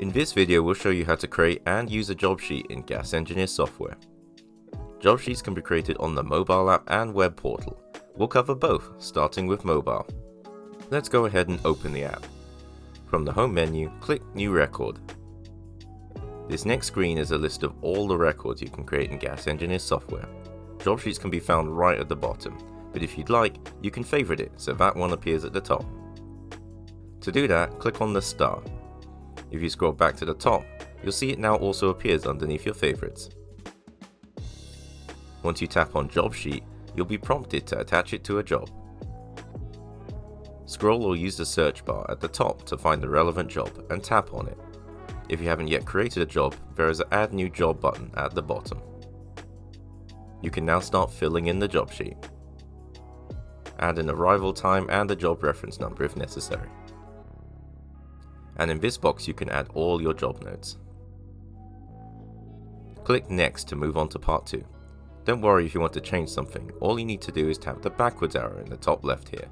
In this video, we'll show you how to create and use a job sheet in Gas Engineer software. Job sheets can be created on the mobile app and web portal. We'll cover both, starting with mobile. Let's go ahead and open the app. From the home menu, click New Record. This next screen is a list of all the records you can create in Gas Engineer software. Job sheets can be found right at the bottom, but if you'd like, you can favorite it so that one appears at the top. To do that, click on the star. If you scroll back to the top, you'll see it now also appears underneath your favorites. Once you tap on Job Sheet, you'll be prompted to attach it to a job. Scroll or use the search bar at the top to find the relevant job and tap on it. If you haven't yet created a job, there is an Add New Job button at the bottom. You can now start filling in the job sheet. Add an arrival time and the job reference number if necessary. And in this box you can add all your job notes. Click Next to move on to part 2. Don't worry if you want to change something, all you need to do is tap the backwards arrow in the top left here.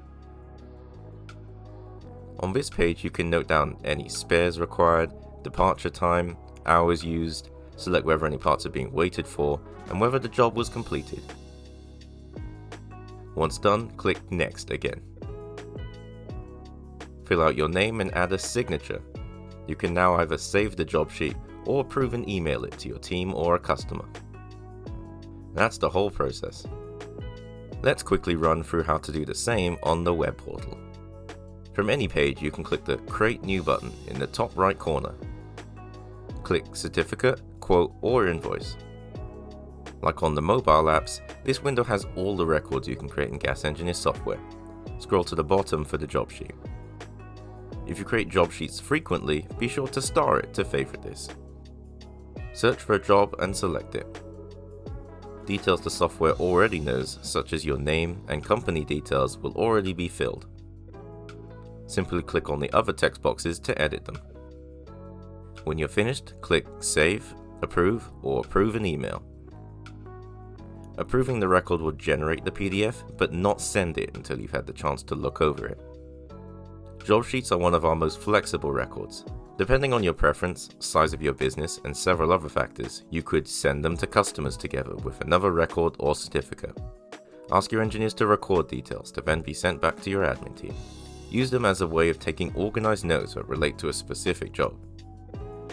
On this page you can note down any spares required, departure time, hours used, select whether any parts are being waited for, and whether the job was completed. Once done, click Next again. Fill out your name and add a signature. You can now either save the job sheet or approve and email it to your team or a customer. That's the whole process. Let's quickly run through how to do the same on the web portal. From any page, you can click the Create New button in the top right corner. Click Certificate, Quote, or Invoice. Like on the mobile apps, this window has all the records you can create in Gas Engineer software. Scroll to the bottom for the job sheet. If you create job sheets frequently, be sure to star it to favorite this. Search for a job and select it. Details the software already knows, such as your name and company details, will already be filled. Simply click on the other text boxes to edit them. When you're finished, click Save, Approve, or Approve an email. Approving the record will generate the PDF, but not send it until you've had the chance to look over it. Job sheets are one of our most flexible records. Depending on your preference, size of your business, and several other factors, you could send them to customers together with another record or certificate. Ask your engineers to record details to then be sent back to your admin team. Use them as a way of taking organized notes that relate to a specific job.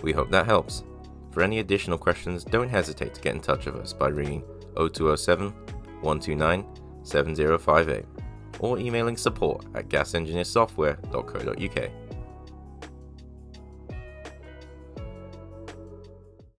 We hope that helps. For any additional questions, don't hesitate to get in touch with us by ringing 0207 129 7058 or emailing support@gasengineersoftware.co.uk.